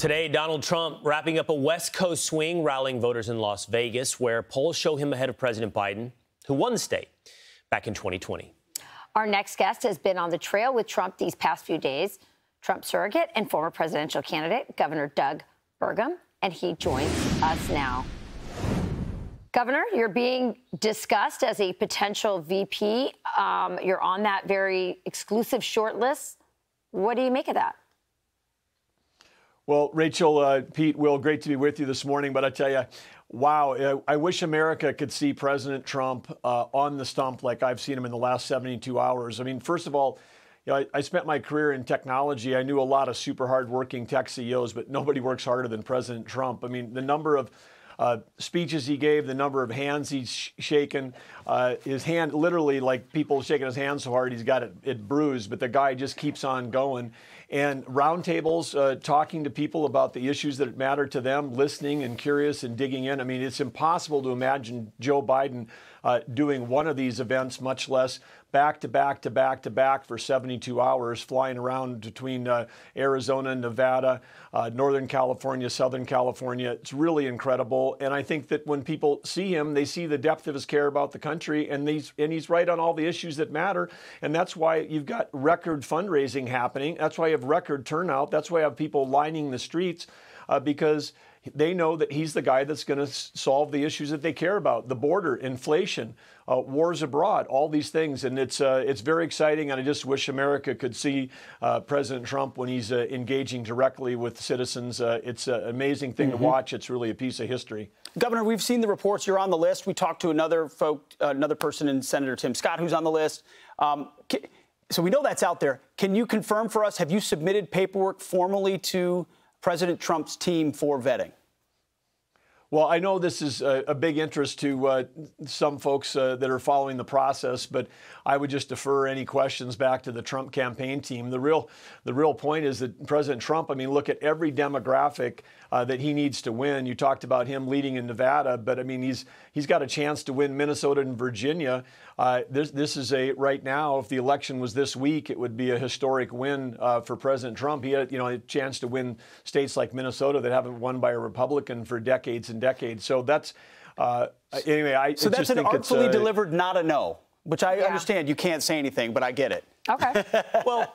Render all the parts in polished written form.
Today, Donald Trump wrapping up a West Coast swing, rallying voters in Las Vegas, where polls show him ahead of President Biden, who won the state back in 2020. Our next guest has been on the trail with Trump these past few days. Trump surrogate and former presidential candidate, Governor Doug Burgum, and he joins us now. Governor, you're being discussed as a potential VP. You're on that very exclusive short list. What do you make of that? Well, Rachel, Pete, Will, great to be with you this morning. But I tell you, wow, I wish America could see President Trump on the stump like I've seen him in the last 72 hours. I mean, first of all, I spent my career in technology. I knew a lot of super hardworking tech CEOs, but nobody works harder than President Trump. I mean, the number of speeches he gave, the number of hands he's shaken, his hand literally, like people shaking his hand so hard he's got it bruised, but the guy just keeps on going. And roundtables, talking to people about the issues that matter to them, listening and curious and digging in. I mean, it's impossible to imagine Joe Biden doing one of these events, much less back to back to back to back for 72 hours, flying around between Arizona, Nevada, Northern California, Southern California. It's really incredible. And I think that when people see him, they see the depth of his care about the country, and he's right on all the issues that matter. And that's why you've got record fundraising happening. That's why you have record turnout. That's why you have people lining the streets because they know that he's the guy that's going to solve the issues that they care about: the border, inflation, wars abroad, all these things. And it's very exciting. And I just wish America could see President Trump when he's engaging directly with citizens. It's an amazing thing to watch. It's really a piece of history. Governor, we've seen the reports. You're on the list. We talked to another person in Senator Tim Scott, who's on the list. So we know that's out there. Can you confirm for us, have you submitted paperwork formally to President Trump's team for vetting? Well, I know this is a big interest to some folks that are following the process, but I would just defer any questions back to the Trump campaign team. The real point is that President Trump, I mean, look at every demographic that he needs to win. You talked about him leading in Nevada, but I mean, he's got a chance to win Minnesota and Virginia. This is right now, if the election was this week, it would be a historic win for President Trump. He had, a chance to win states like Minnesota that haven't won by a Republican for decades and decades. So that's anyway. So that's an artfully delivered not a no, which I understand. You can't say anything, but I get it. Okay. Well,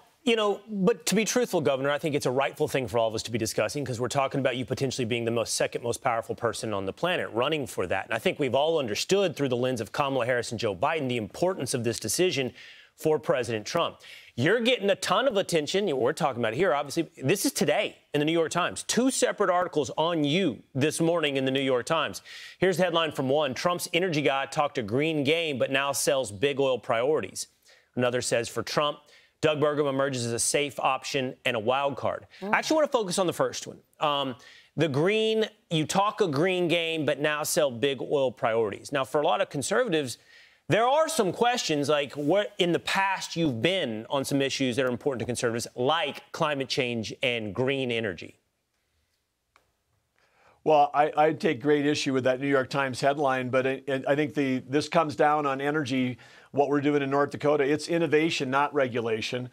but to be truthful, Governor, I think it's a rightful thing for all of us to be discussing, because we're talking about you potentially being the second most powerful person on the planet running for that. And I think we've all understood through the lens of Kamala Harris and Joe Biden the importance of this decision for President Trump. You're getting a ton of attention. We're talking about it here, obviously. This is today in the New York Times. 2 separate articles on you this morning in the New York Times. Here's the headline from one: Trump's energy guy talked a green game, but now sells big oil priorities. Another says, for Trump, Doug Burgum emerges as a safe option and a wild card. I actually want to focus on the first one. The green, you talk a green game, but now sell big oil priorities. Now, for a lot of conservatives, there are some questions like what in the past you've been on some issues that are important to conservatives, like climate change and green energy. Well, I take great issue with that New York Times headline, but I think this comes down on energy, what we're doing in North Dakota. It's innovation, not regulation.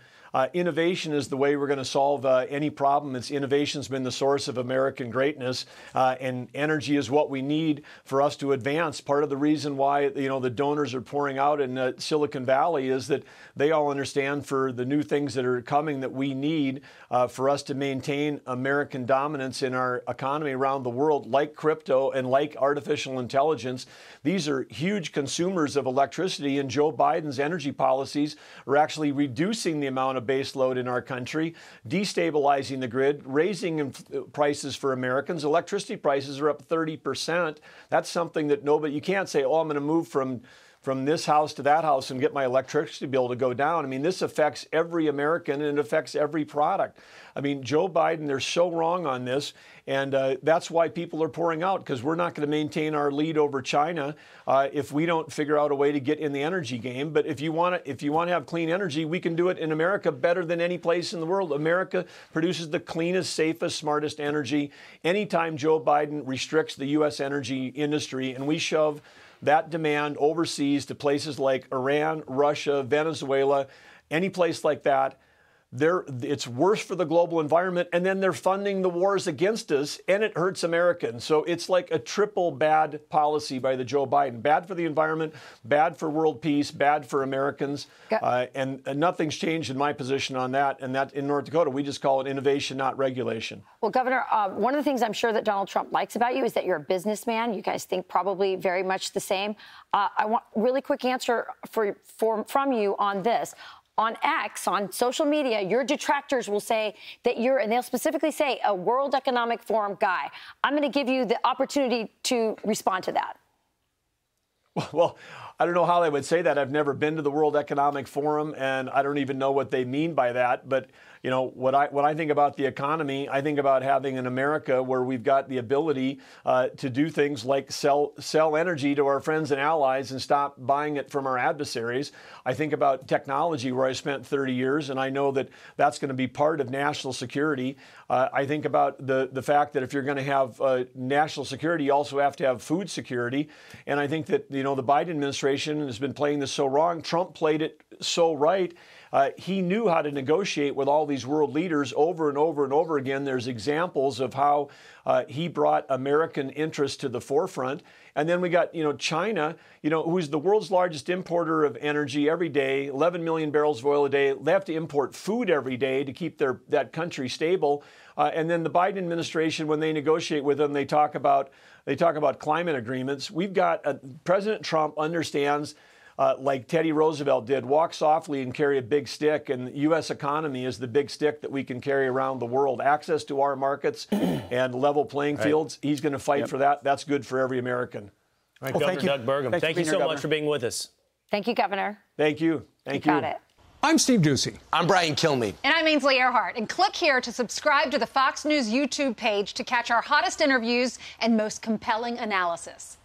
Innovation is the way we're going to solve any problem. Innovation's been the source of American greatness, and energy is what we need for us to advance. Part of the reason why the donors are pouring out in Silicon Valley is that they all understand for the new things that are coming that we need for us to maintain American dominance in our economy around the world, like crypto and like artificial intelligence. These are huge consumers of electricity, and Joe Biden's energy policies are actually reducing the amount of base load in our country, destabilizing the grid, raising prices for Americans. Electricity prices are up 30%. That's something that you can't say, oh, I'm going to move from this house to that house and get my electricity bill to go down. I mean, this affects every American, and it affects every product. I mean, Joe Biden, they're so wrong on this, and that's why people are pouring out, because we're not going to maintain our lead over China if we don't figure out a way to get in the energy game. But if you want to have clean energy, we can do it in America better than any place in the world. America produces the cleanest, safest, smartest energy. Anytime Joe Biden restricts the U.S. energy industry and we shove that demand overseas to places like Iran, Russia, Venezuela, any place like that, it's worse for the global environment, and then they're funding the wars against us, and it hurts Americans. So it's like a triple bad policy by the Joe Biden. Bad for the environment, bad for world peace, bad for Americans. And nothing's changed in my position on that. And that in North Dakota, we just call it innovation, not regulation. Well, Governor, one of the things I'm sure that Donald Trump likes about you is that you're a businessman. You guys think probably very much the same. I want a really quick answer from you on this. On X, on social media, your detractors will say that you're, and they'll specifically say, a World Economic Forum guy. I'm going to give you the opportunity to respond to that. Well, I don't know how they would say that. I've never been to the World Economic Forum, and I don't even know what they mean by that. But, you know, what I think about the economy, I think about having an America where we've got the ability to do things like sell energy to our friends and allies and stop buying it from our adversaries. I think about technology, where I spent 30 years, and I know that that's going to be part of national security. I think about the fact that if you're going to have national security, you also have to have food security. And I think that, you know, the Biden administration has been playing this so wrong. Trump played it so right. He knew how to negotiate with all these world leaders over and over and over again. There's examples of how he brought American interests to the forefront. And then we got, you know, China, you know, who's the world's largest importer of energy every day, 11 million barrels of oil a day. They have to import food every day to keep that country stable. And then the Biden administration, when they negotiate with them, they talk about climate agreements. We've got President Trump understands, like Teddy Roosevelt did, walk softly and carry a big stick. And the U.S. economy is the big stick that we can carry around the world. Access to our markets and level playing fields. He's going to fight for that. That's good for every American. All right, well, Governor Doug Burgum, thank you so much for being with us. Thank you, Governor. Thank you. Thank you. Got it. I'm Steve Doocy. I'm Brian Kilmeade. And I'm Ainsley Earhart. And click here to subscribe to the Fox News YouTube page to catch our hottest interviews and most compelling analysis.